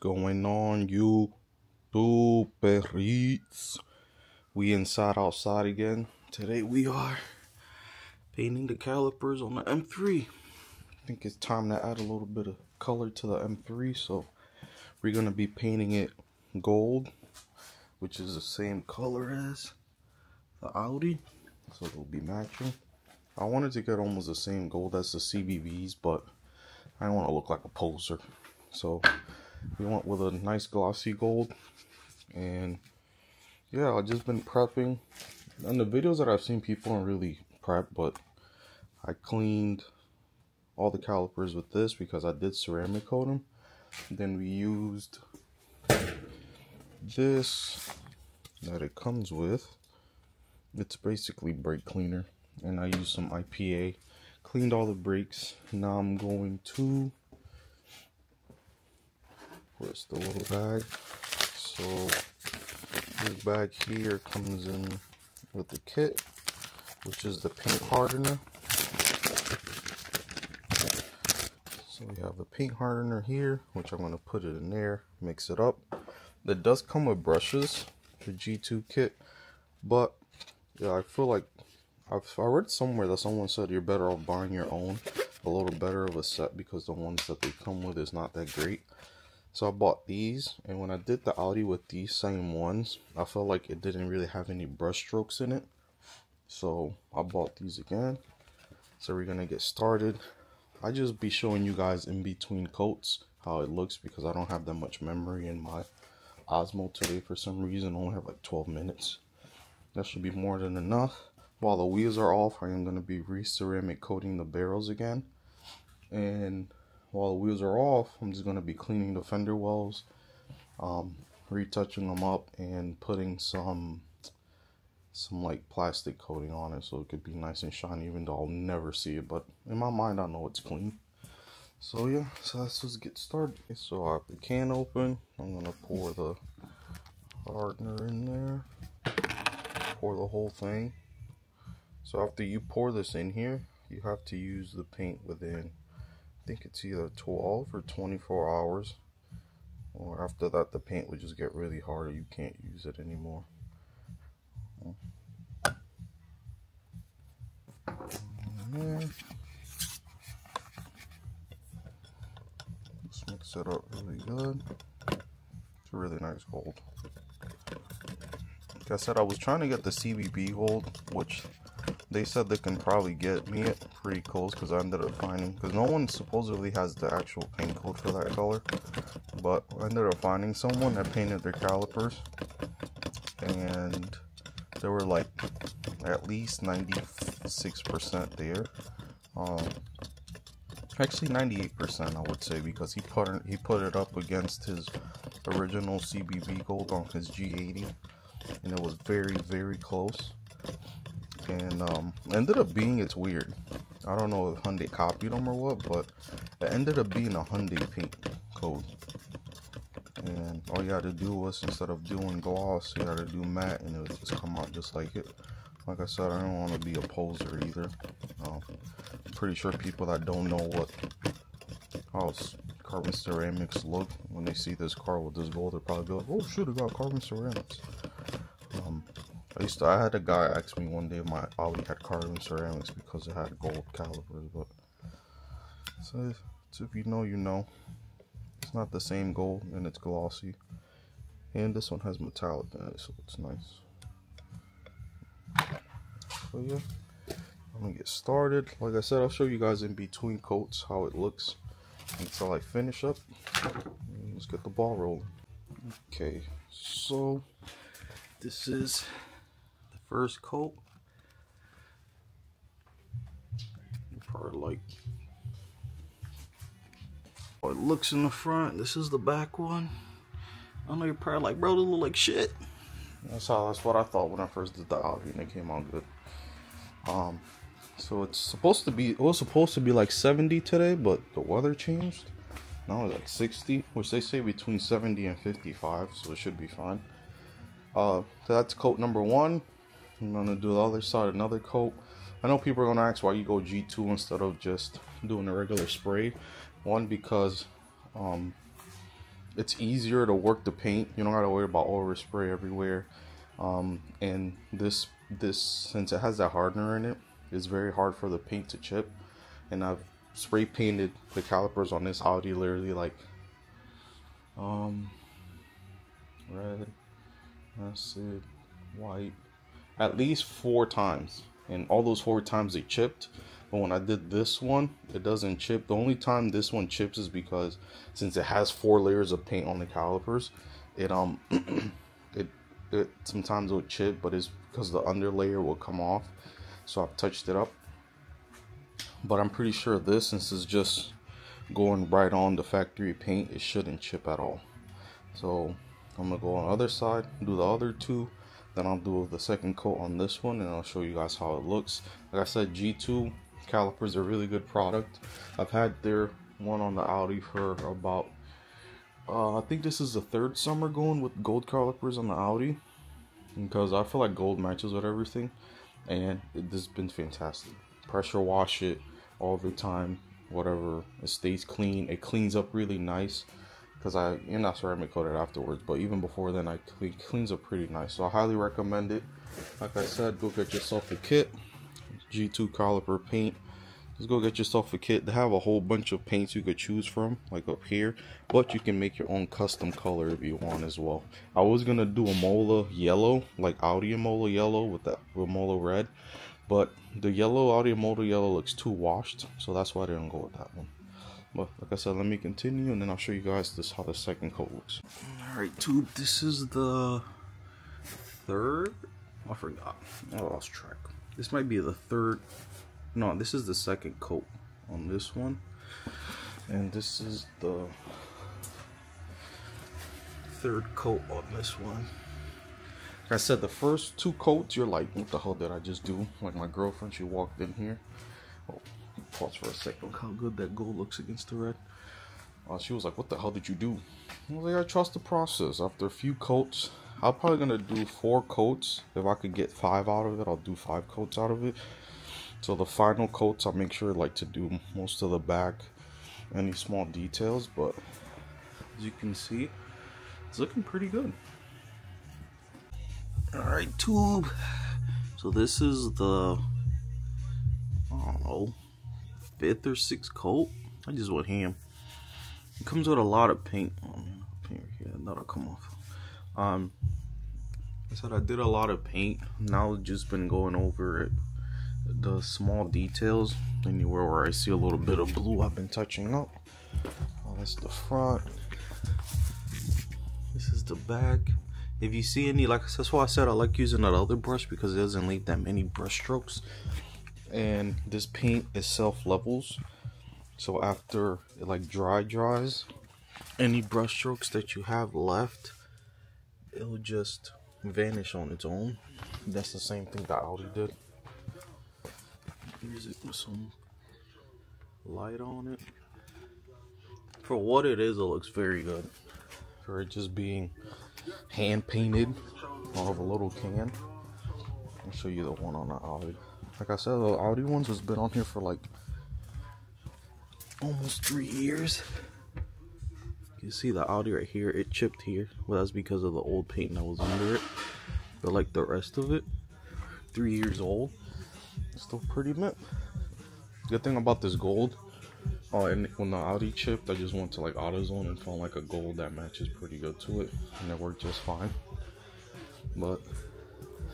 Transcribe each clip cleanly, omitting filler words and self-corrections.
going on, YouTube perits? We outside again. Today we are painting the calipers on the M3. I think it's time to add a little bit of color to the M3, so we're gonna be painting it gold, which is the same color as the Audi, so it'll be matching. I wanted to get almost the same gold as the CBVs, but I don't want to look like a poser, so we went with a nice glossy gold. And yeah, I've just been prepping, and the videos that I've seen, people don't really prep, but I cleaned all the calipers with this because I did ceramic coat them. Then we used this that it comes with. It's basically brake cleaner, and I used some IPA, cleaned all the brakes. Now I'm going to, where's the little bag? So this bag here comes in with the kit, which is the paint hardener. So we have the paint hardener here, which I'm going to put it in there, mix it up. It does come with brushes, the G2 kit, but yeah, I feel like I read somewhere that someone said you're better off buying your own, a little better of a set, because the ones that they come with is not that great. So I bought these, and when I did the Audi with these same ones, I felt like it didn't really have any brush strokes in it. So I bought these again. So we're gonna get started. I just be showing you guys in between coats how it looks, because I don't have that much memory in my Osmo today for some reason. I only have like 12 minutes. That should be more than enough. While the wheels are off, I am going to be re-ceramic coating the barrels again. And while the wheels are off, I'm just going to be cleaning the fender wells, retouching them up, and putting some like plastic coating on it so it could be nice and shiny, even though I'll never see it. But in my mind, I know it's clean. So yeah, so let's just get started. So I have the can open. I'm going to pour the hardener in there. Pour the whole thing. So after you pour this in here, you have to use the paint within, I think it's either 12 or 24 hours. Or after that, the paint will just get really hard. You can't use it anymore. Just mix it up really good. It's a really nice gold. Like I said, I was trying to get the CBB gold, which they said they can probably get me it pretty close, because I ended up finding, because no one supposedly has the actual paint code for that color, but I ended up finding someone that painted their calipers, and they were like at least 96% there. Actually 98%, I would say, because he put it up against his original CBB gold on his G80, and it was very, very close. And ended up being, it's weird, I don't know if Hyundai copied them or what, but it ended up being a Hyundai paint code. And all you had to do was, instead of doing gloss, you had to do matte, and it would just come out just like it. Like I said, I don't want to be a poser either. I'm pretty sure people that don't know how carbon ceramics look, when they see this car with this gold, they're probably like, oh shit, it got carbon ceramics. I had a guy ask me one day if my Audi had carbon ceramics because it had gold calipers, but so if you know, you know. It's not the same gold, and it's glossy, and this one has metallic in it, so it's nice. So yeah, I'm gonna get started. Like I said, I'll show you guys in between coats how it looks until I finish up. Let's get the ball rolling. Okay, so this is the first coat. You probably like how it looks in the front. This is the back one. I know you're probably like, bro, this look like shit. That's what I thought when I first did the Audi, and it came out good. So it was supposed to be like 70 today, but the weather changed. Now it's like 60, which they say between 70 and 55, so it should be fine. So that's coat number one. I'm gonna do the other side, another coat. I know people are gonna ask why you go G2 instead of just doing a regular spray. One, because it's easier to work the paint. You don't gotta worry about overspray everywhere. And this since it has that hardener in it, it's very hard for the paint to chip. And I've spray painted the calipers on this Audi literally like red, acid, white, at least 4 times, and all those 4 times they chipped. But when I did this one, it doesn't chip. The only time this one chips is because since it has 4 layers of paint on the calipers, it it sometimes will chip, but it's because the under layer will come off. So I've touched it up, but I'm pretty sure this, since it's just going right on the factory paint, it shouldn't chip at all. So I'm gonna go on the other side, do the other 2, then I'll do the second coat on this one, and I'll show you guys how it looks. Like I said, G2 calipers are a really good product. I've had their one on the Audi for about I think this is the 3rd summer going with gold calipers on the Audi, because I feel like gold matches with everything, and this has been fantastic. Pressure wash it all the time, whatever, it stays clean. It cleans up really nice, because and I ceramic coated afterwards, but even before then it cleans up pretty nice. So I highly recommend it. Like I said, go get yourself a kit, G2 caliper paint. Just go get yourself a kit. They have a whole bunch of paints you could choose from, like up here, but you can make your own custom color if you want as well. I was gonna do a Mola yellow, like Audi Mola yellow with that Mola red, but the yellow Audi Mola yellow looks too washed, so that's why I didn't go with that one. But like I said, let me continue, and then I'll show you guys how the second coat looks. Alright, tube, this is the 3rd, I forgot, I lost track. This might be the 3rd, no, this is the 2nd coat on this one, and this is the 3rd coat on this one. Like I said, the first 2 coats, you're like, what the hell did I just do? Like my girlfriend, she walked in here. Oh, pause for a second. Look how good that gold looks against the red. She was like, what the hell did you do? I was like, I trust the process. After a few coats, I'm probably gonna do 4 coats. If I could get 5 out of it, I'll do 5 coats out of it. So the final coats, I'll make sure like to do most of the back, any small details, but as you can see, it's looking pretty good. Alright, tube. So this is the, I don't know, 5th or 6th coat. I just went ham. It comes with a lot of paint. Paint here, that'll come off. I said I did a lot of paint. Now I've just been going over it, the small details. Anywhere where I see a little bit of blue, I've been touching up. Oh, that's the front. This is the back. If you see any, like, that's why I said I like using that other brush, because it doesn't leave that many brush strokes. And this paint is self levels, so after it like dries, any brush strokes that you have left, it'll just vanish on its own. That's the same thing that Audi did. Here's it with some light on it. For what it is, it looks very good. For it just being hand painted out of a little can. I'll show you the one on the Audi. Like I said, the Audi ones has been on here for like almost 3 years. You see the Audi right here, it chipped here. Well, that's because of the old paint that was under it. But like the rest of it, 3 years old, it's still pretty mint. Good thing about this gold, oh, and when the Audi chipped, I just went to like AutoZone and found like a gold that matches pretty good to it, and it worked just fine. But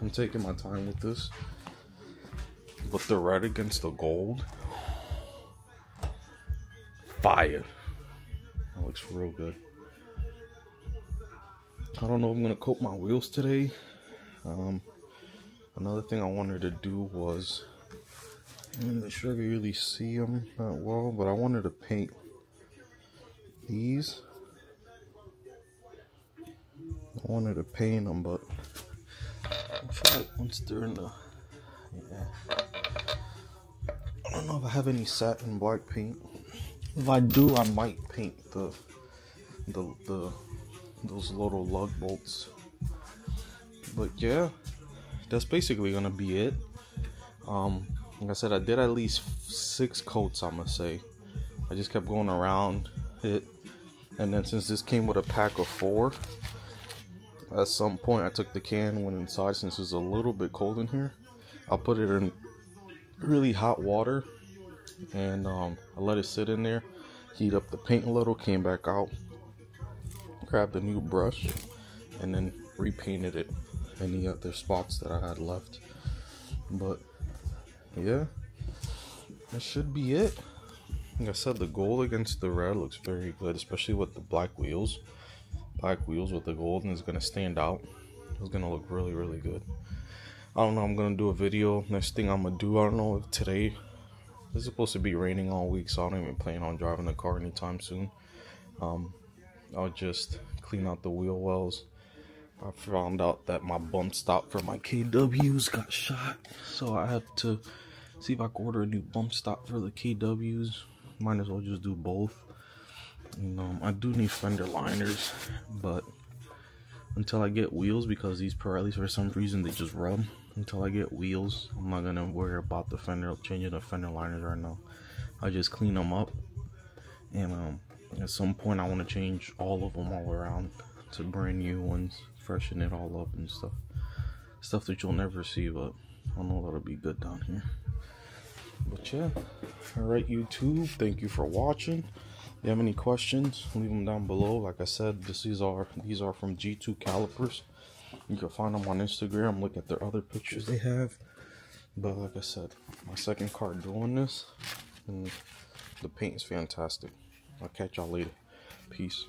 I'm taking my time with this. But the red against the gold, fire. That looks real good. I don't know if I'm gonna coat my wheels today. Another thing I wanted to do was, I'm not sure if you really see them that well, but I wanted to paint these. I wanted to paint them, but I feel like once they're in the, yeah. I don't know if I have any satin black paint. If I do, I might paint those little lug bolts. But yeah, that's basically gonna be it. Like I said, I did at least 6 coats, I'm gonna say. I just kept going around it, And then since this came with a pack of 4, at some point I took the can, went inside since it's a little bit cold in here. I'll put it in really hot water and I let it sit in there, heat up the paint a little, came back out, grabbed a new brush, and then repainted it any other spots that I had left. But yeah, that should be it. Like I said, the gold against the red looks very good, especially with the black wheels. Black wheels with the gold, and it's gonna stand out. It's gonna look really, really good. I don't know, I'm gonna do a video. Next thing I'm gonna do, I don't know if today, it's supposed to be raining all week, so I don't even plan on driving the car anytime soon. I'll just clean out the wheel wells. I found out that my bump stop for my KWs got shot, so I have to see if I can order a new bump stop for the KWs. Might as well just do both. And I do need fender liners, but until I get wheels, because these Pirellis for some reason they just rub. Until I get wheels, I'm not gonna worry about the fender, changing the fender liners right now. I just clean them up, and at some point I want to change all of them all around to brand new ones, freshen it all up and stuff that you'll never see, but I know that'll be good down here. But yeah, alright YouTube, thank you for watching. If you have any questions, leave them down below. Like I said, these are from G2 calipers. You can find them on Instagram, look at their other pictures they have. But like I said, my second car doing this, and the paint is fantastic. I'll catch y'all later. Peace.